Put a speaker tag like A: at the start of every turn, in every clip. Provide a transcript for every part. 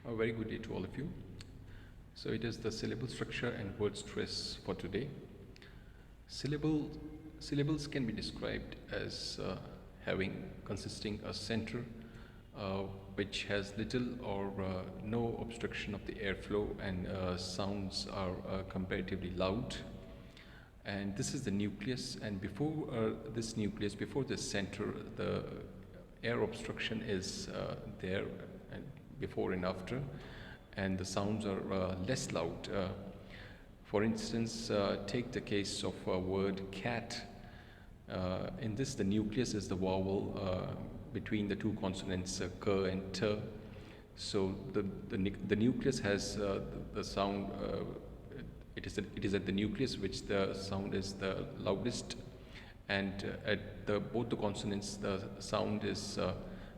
A: A very good day to all of you. So it is the syllable structure and word stress for today. Syllable, Syllables can be described as having consisting a center which has little or no obstruction of the airflow and sounds are comparatively loud. And this is the nucleus, and before this nucleus, before this center, the air obstruction is there, and before and after, and the sounds are less loud. For instance, take the case of a word cat. In this, the nucleus is the vowel between the two consonants k and t. So the nucleus has the sound. It is at the nucleus which the sound is the loudest, and at both the consonants the sound is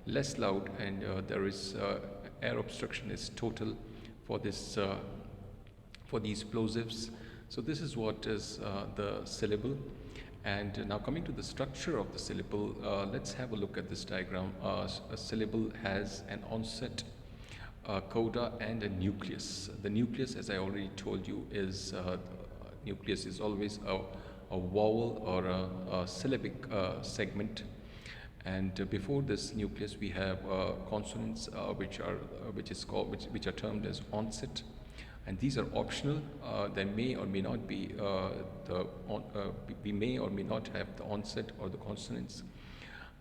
A: less loud, and there is air obstruction is total for this for these plosives. So this is what is the syllable. And now coming to the structure of the syllable, let's have a look at this diagram. A syllable has an onset, a coda, and a nucleus. The nucleus, as I already told you, is nucleus is always a vowel or a syllabic segment. And before this nucleus, we have consonants which are termed as onset, and these are optional. They may or may not be we may or may not have the onset or the consonants.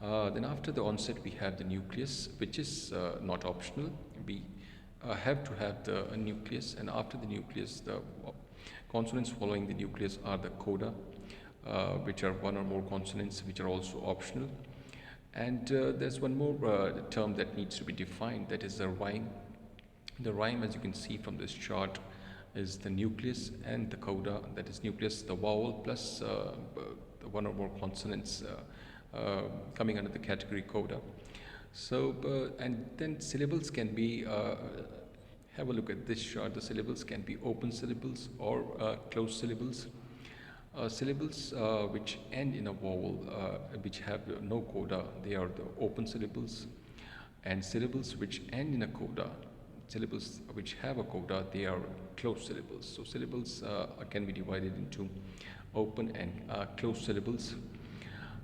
A: Then after the onset, we have the nucleus, which is not optional. We have to have the nucleus, and after the nucleus, the consonants following the nucleus are the coda, which are one or more consonants which are also optional. And there's one more term that needs to be defined, that is the rhyme. The rhyme, as you can see from this chart, is the nucleus and the coda. That is nucleus, the vowel, plus the one or more consonants coming under the category coda. So, and then syllables can be, have a look at this chart. The syllables can be open syllables or closed syllables. Syllables which end in a vowel, which have no coda, they are the open syllables. And syllables which end in a coda, syllables which have a coda, they are closed syllables. So syllables can be divided into open and closed syllables.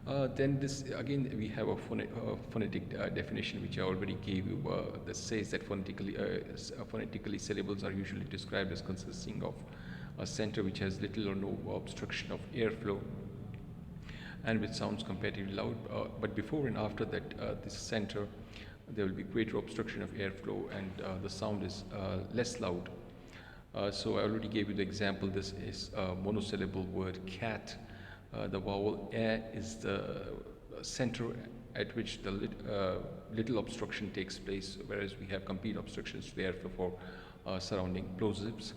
A: Then this again, we have a phonetic definition which I already gave you, that says that phonetically syllables are usually described as consisting of a center which has little or no obstruction of airflow and which sounds comparatively loud, but before and after that this center there will be greater obstruction of airflow, and the sound is less loud. So I already gave you the example. This is a monosyllable word cat. The vowel a is the center at which the little obstruction takes place, whereas we have complete obstructions to the airflow for surrounding plosives.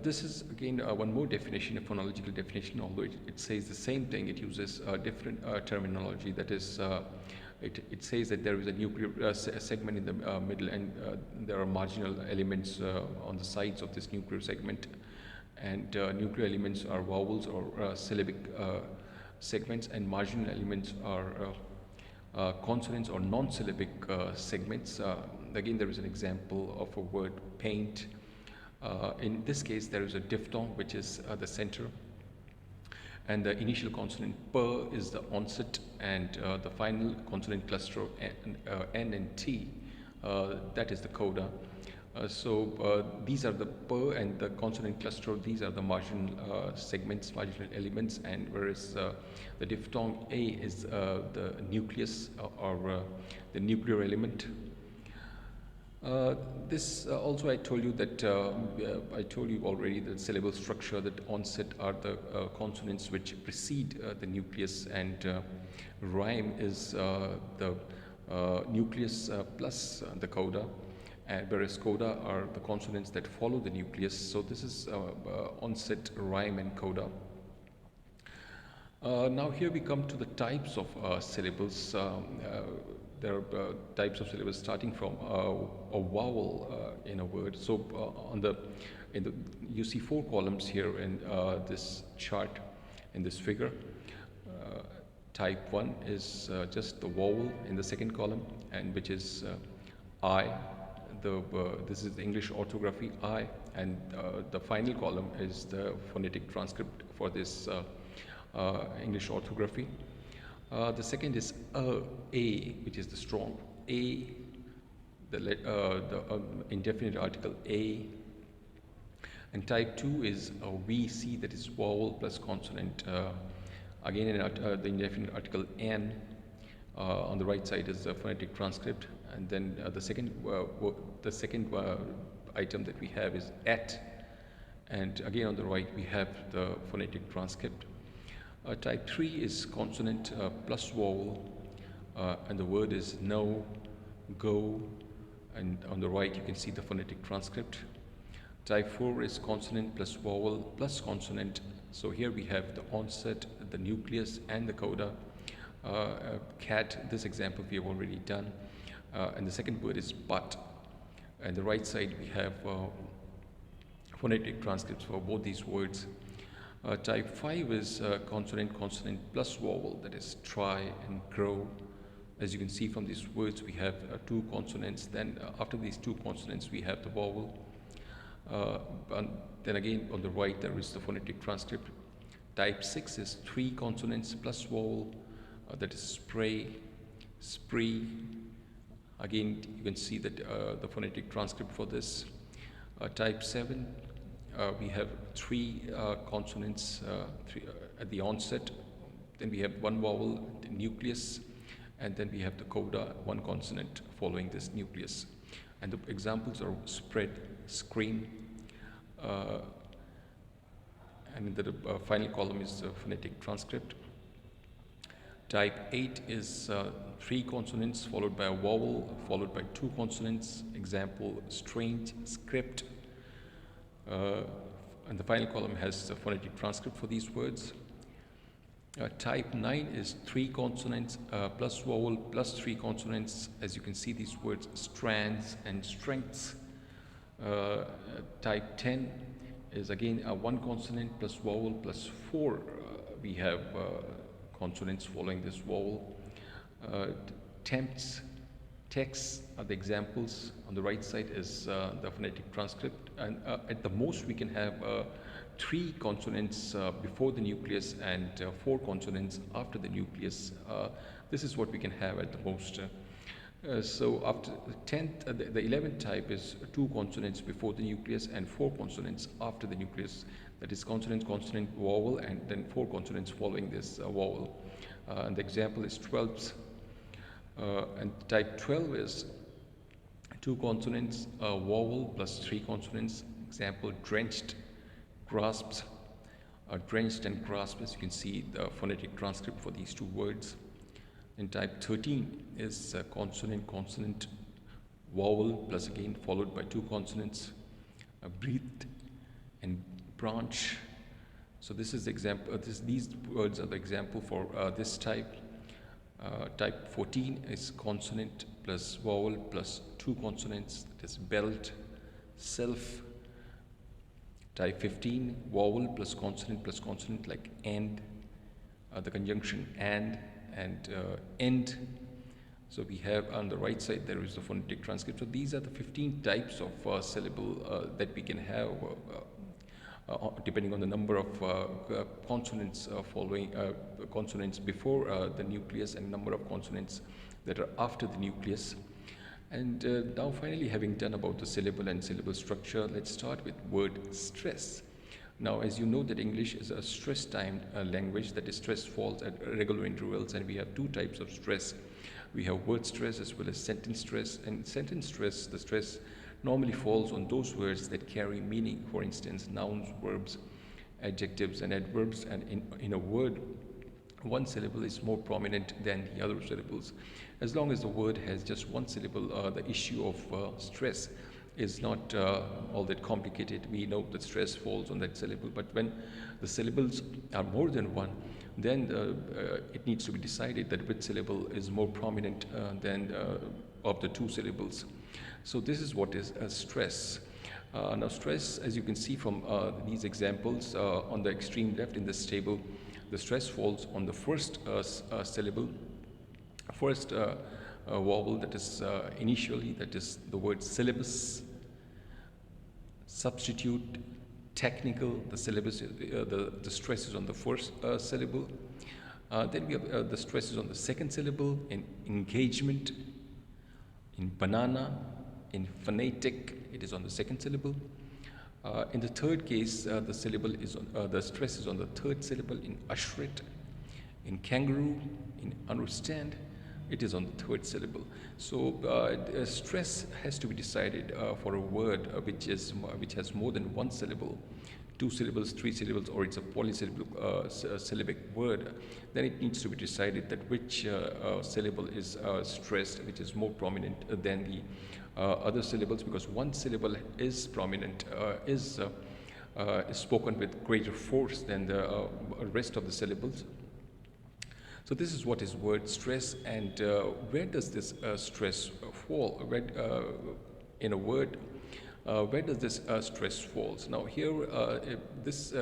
A: This is again one more definition, a phonological definition, although it says the same thing. It uses different terminology. That is, it says that there is a nuclear segment in the middle, and there are marginal elements on the sides of this nuclear segment. And nuclear elements are vowels or syllabic segments, and marginal elements are consonants or non-syllabic segments. Again, there is an example of a word paint. In this case, there is a diphthong, which is the center, and the initial consonant p is the onset, and the final consonant cluster n and t, that is the coda. So these are the p and the consonant cluster. These are the marginal segments, marginal elements, and whereas the diphthong a is the nucleus or the nuclear element. This also I told you that I told you already the syllable structure, that onset are the consonants which precede the nucleus, and rhyme is the nucleus plus the coda, whereas coda are the consonants that follow the nucleus. So this is onset, rhyme, and coda. Now here we come to the types of syllables. There are types of syllables starting from a vowel in a word. So you see 4 columns here in this chart, in this figure. Type 1 is just the vowel in the second column, and which is I. This is the English orthography I, and the final column is the phonetic transcript for this English orthography. The second is A, which is the strong A, the indefinite article A. And type 2 is VC, that is vowel plus consonant. Again, the indefinite article N. On the right side is the phonetic transcript, and then the second item that we have is at, and again on the right we have the phonetic transcript. Type 3 is consonant plus vowel, and the word is no, go, and on the right you can see the phonetic transcript. Type 4 is consonant plus vowel plus consonant. So here we have the onset, the nucleus, and the coda. Cat, this example we have already done. And the second word is but. And the right side we have phonetic transcripts for both these words. Type 5 is consonant plus vowel, that is try and grow. As you can see from these words, we have two consonants. Then after these two consonants, we have the vowel. And then again on the right there is the phonetic transcript. Type 6 is three consonants plus vowel, that is spray, spree. Again you can see that the phonetic transcript for this. Type 7, we have three consonants at the onset. Then we have one vowel, the nucleus, and then we have the coda, one consonant following this nucleus. And the examples are spread, scream, and the final column is the phonetic transcript. Type 8 is three consonants followed by a vowel followed by two consonants. Example, strange, script. And the final column has the phonetic transcript for these words. Type 9 is three consonants plus vowel plus three consonants. As you can see, these words strands and strengths. Type 10 is again one consonant plus vowel plus four. We have consonants following this vowel. Tempts, texts are the examples. On the right side is the phonetic transcript, and at the most we can have three consonants before the nucleus and four consonants after the nucleus. This is what we can have at the most. So after the 10th, the 11th type is two consonants before the nucleus and four consonants after the nucleus. That is consonant, consonant, vowel, and then four consonants following this vowel. And the example is 12th. And type 12 is two consonants, vowel plus three consonants. Example, drenched, grasps. Drenched and grasp, as you can see the phonetic transcript for these two words. And type 13 is consonant, consonant, vowel plus again followed by two consonants. Breathed and branch. So this is the example. These words are the example for this type. Type 14 is consonant plus vowel plus two consonants. That is belt, self. Type 15, vowel plus consonant like and, the conjunction and end. So we have on the right side there is the phonetic transcript. So these are the 15 types of syllable that we can have depending on the number of consonants following consonants before the nucleus and number of consonants that are after the nucleus. And now finally, having done about the syllable and syllable structure, let's start with word stress. Now, as you know that English is a stress-timed language, that is stress falls at regular intervals, and we have two types of stress. We have word stress as well as sentence stress. And sentence stress, the stress normally falls on those words that carry meaning. For instance, nouns, verbs, adjectives, and adverbs. And in a word, one syllable is more prominent than the other syllables. As long as the word has just one syllable, the issue of stress is not all that complicated. We know that stress falls on that syllable, but when the syllables are more than one, then it needs to be decided that which syllable is more prominent than of the two syllables. So this is what is stress. Now stress, as you can see from these examples on the extreme left in this table, the stress falls on the first syllable, first vowel that is initially, that is the word syllabus. Substitute, technical, the syllabus, the stress is on the first syllable. Then we have the stress is on the second syllable. In engagement, in banana, in phonetic, it is on the second syllable. In the third case, the syllable is on, the stress is on the third syllable. In usherit, in kangaroo, in understand, it is on the third syllable. So stress has to be decided for a word which has more than one syllable, 2 syllables, 3 syllables, or it's a polysyllabic syllabic word. Then it needs to be decided that which syllable is stressed, which is more prominent than the other syllables, because one syllable is prominent, is spoken with greater force than the rest of the syllables. So this is what is word stress, and where does this stress fall? In a word, where does this stress falls? Now here, this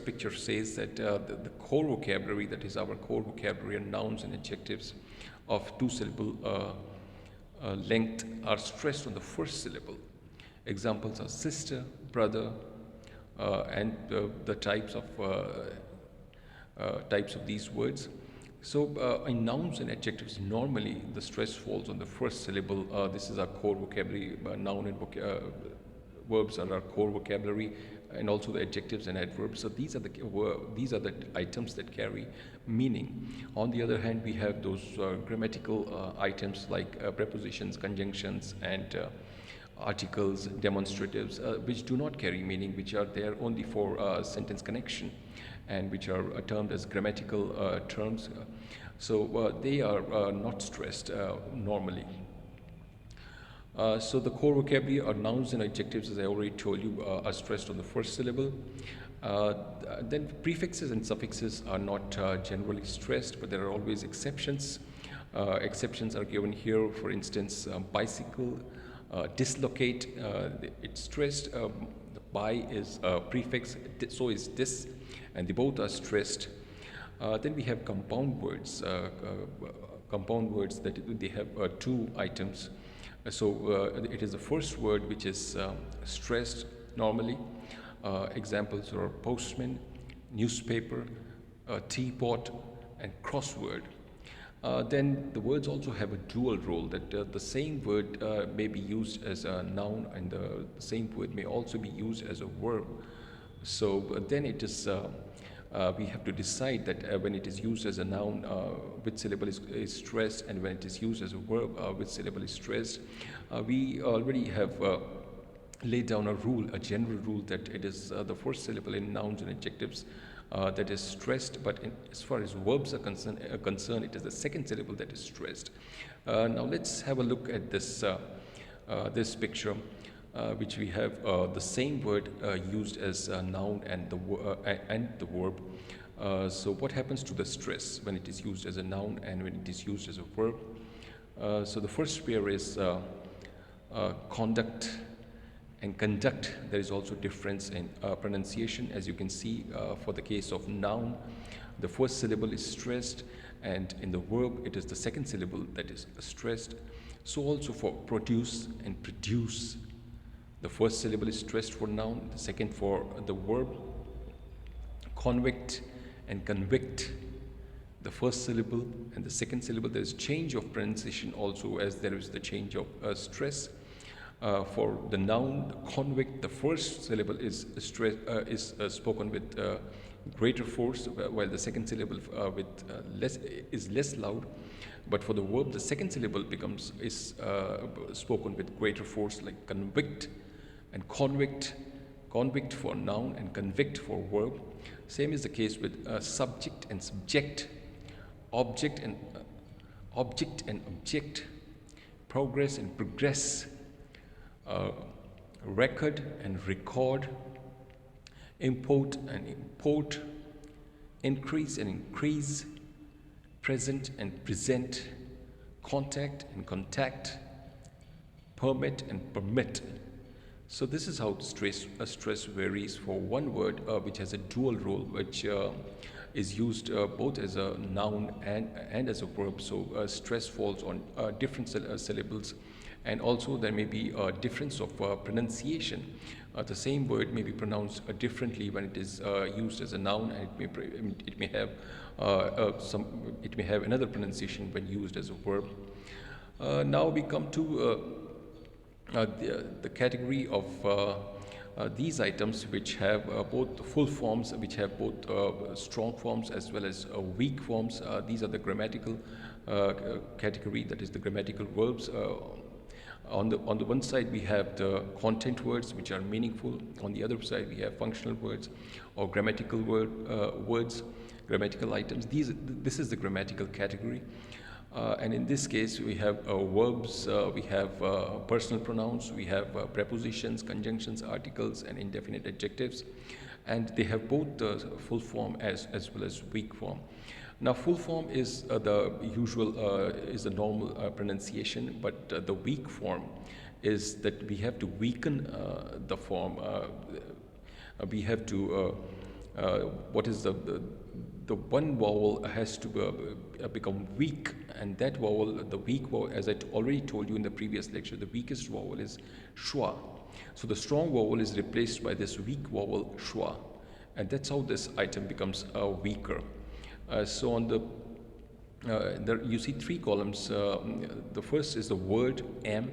A: picture says that the core vocabulary, that is our core vocabulary, and nouns and adjectives of 2-syllable length are stressed on the first syllable. Examples are sister, brother, and the types of these words. So in nouns and adjectives, normally the stress falls on the first syllable. This is our core vocabulary. Noun and verbs are our core vocabulary, and also the adjectives and adverbs. So these are the items that carry meaning. On the other hand, we have those grammatical items like prepositions, conjunctions, and articles, demonstratives, which do not carry meaning, which are there only for sentence connection, and which are termed as grammatical terms. So they are not stressed normally. So the core vocabulary are nouns and adjectives, as I already told you, are stressed on the first syllable. Then prefixes and suffixes are not generally stressed, but there are always exceptions. Exceptions are given here. For instance, bicycle, dislocate, it's stressed. The by is a prefix, so is dis, and they both are stressed. Then we have compound words. Compound words that they have 2 items. So it is the first word which is stressed normally. Examples are postman, newspaper, teapot, and crossword. Then the words also have a dual role, that the same word may be used as a noun, and the same word may also be used as a verb. So then it is we have to decide that when it is used as a noun, which syllable is stressed, and when it is used as a verb, which syllable is stressed. We already have laid down a rule, a general rule, that it is the first syllable in nouns and adjectives that is stressed, but as far as verbs are concerned, it is the second syllable that is stressed. Now let's have a look at this picture, which we have the same word used as a noun and the verb. So what happens to the stress when it is used as a noun and when it is used as a verb? So the first pair is conduct and conduct. There is also difference in pronunciation. As you can see, for the case of noun, the first syllable is stressed, and in the verb, it is the second syllable that is stressed. So also for produce and produce, the first syllable is stressed for noun, the second for the verb. Convict and convict, the first syllable and the second syllable. There is change of pronunciation also, as there is the change of stress. For the noun convict, the first syllable is spoken with greater force, while the second syllable is less loud. But for the verb, the second syllable is spoken with greater force, like convict and convict. Convict for noun and convict for verb. Same is the case with subject and subject, object and object, progress and progress, record and record, import and import, increase and increase, present and present, contact and contact, permit and permit. So this is how stress varies for one word which has a dual role, which is used both as a noun and as a verb. So stress falls on different syllables, and also there may be a difference of pronunciation. The same word may be pronounced differently when it is used as a noun, and it may have it may have another pronunciation when used as a verb. Now we come to the category of these items which have both full forms, which have both strong forms as well as weak forms. These are the grammatical category, that is the grammatical verbs. On the one side we have the content words which are meaningful. On the other side we have functional words or grammatical words, grammatical items. This is the grammatical category. And in this case, we have verbs, we have personal pronouns, we have prepositions, conjunctions, articles, and indefinite adjectives. And they have both the full form as well as weak form. Now, full form is the usual, is the normal pronunciation, but the weak form is that we have to weaken the form. We have to, what is the one vowel has to become weak, and that vowel, the weak vowel, as I already told you in the previous lecture, the weakest vowel is schwa. So the strong vowel is replaced by this weak vowel schwa, and that's how this item becomes weaker. So on there you see three columns. The first is the word am,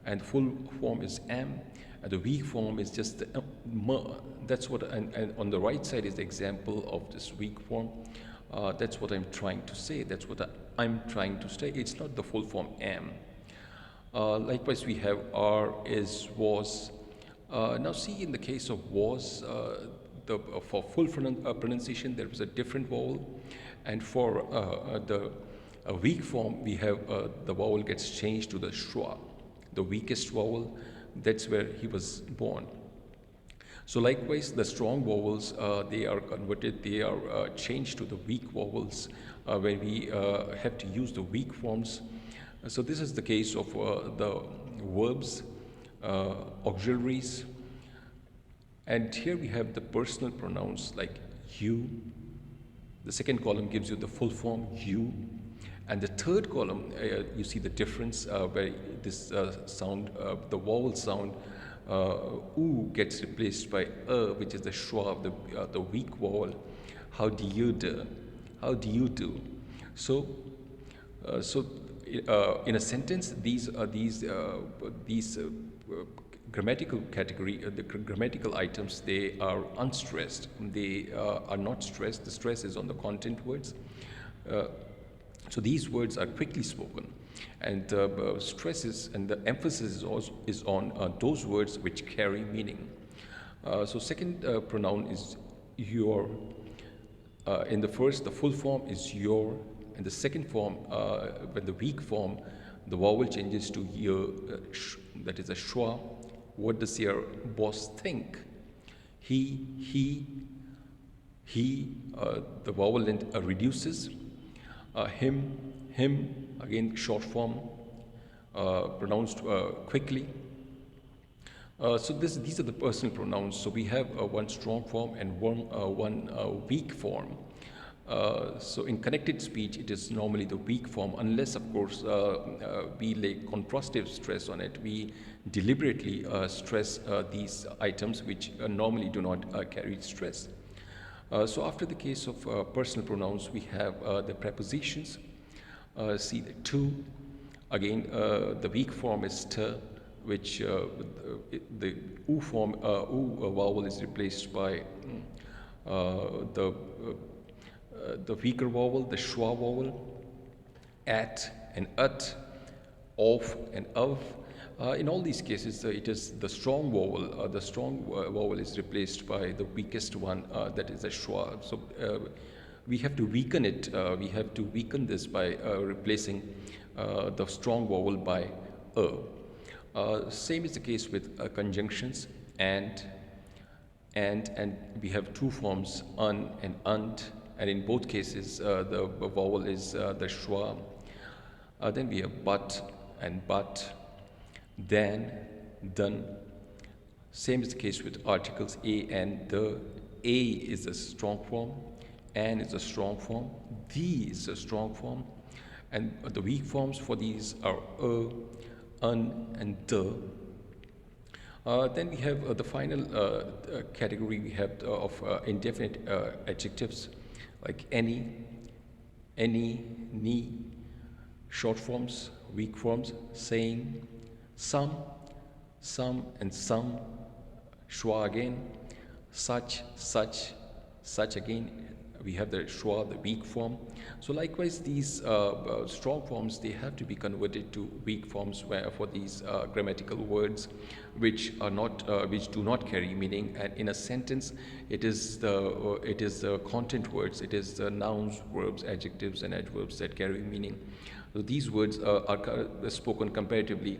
A: and full form is am, and the weak form is just the m. That's what, and on the right side is the example of this weak form. That's what I'm trying to say. That's what I'm trying to say. It's not the full form am. Likewise, we have are, is, was. Now see, in the case of was, for full pronunciation, there is a different vowel. And for the weak form, we have the vowel gets changed to the schwa, the weakest vowel. That's where he was born. So likewise, the strong vowels, they are converted, they are changed to the weak vowels when we have to use the weak forms. So this is the case of the verbs, auxiliaries. And here we have the personal pronouns like you. The second column gives you the full form, you. And the third column, you see the difference where this sound, the vowel sound, oo gets replaced by which is the schwa of the weak vowel. How do you do? How do you do? So, in a sentence, these grammatical category, the grammatical items, they are unstressed. They are not stressed. The stress is on the content words. So these words are quickly spoken, and stress is, and the emphasis is on those words which carry meaning. So second pronoun is your. In the first, the full form is your. In the second form, when the weak form, the vowel changes to your. That is a schwa. What does your boss think? He. The vowel length reduces. Him, again short form, pronounced quickly. So these are the personal pronouns. So we have one strong form and one weak form. So in connected speech, it is normally the weak form, unless, of course, we lay contrastive stress on it. We deliberately stress these items which normally do not carry stress. So after the case of personal pronouns, we have the prepositions. See the to. Again, the weak form is t, which the oo form, vowel is replaced by the weaker vowel, the schwa vowel, at and ut, of and of. In all these cases, it is the strong vowel. The strong vowel is replaced by the weakest one, that is the schwa. So we have to weaken it. We have to weaken this by replacing the strong vowel by Same is the case with conjunctions and we have two forms, un and unt, and in both cases the vowel is the schwa. Then we have but and but, then, done, Same is the case with articles a and the. A is a strong form, an is a strong form, the is a strong form, and the weak forms for these are un, and the. Then we have the final category we have of indefinite adjectives like any, ni, short forms, weak forms, saying, some, and some, schwa again, such, such again. We have the schwa, the weak form. So likewise, these strong forms, they have to be converted to weak forms for these grammatical words which are not, which do not carry meaning. And in a sentence, it is the content words, it is the nouns, verbs, adjectives, and adverbs that carry meaning. So these words are spoken comparatively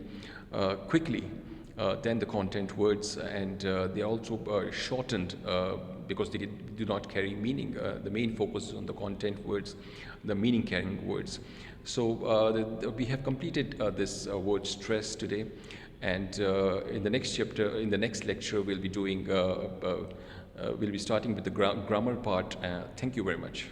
A: quickly than the content words, and they are also shortened because they do not carry meaning. The main focus is on the content words, the meaning carrying words. So we have completed this word stress today, and in the next chapter, in the next lecture, we'll be doing we'll be starting with the grammar part. Thank you very much.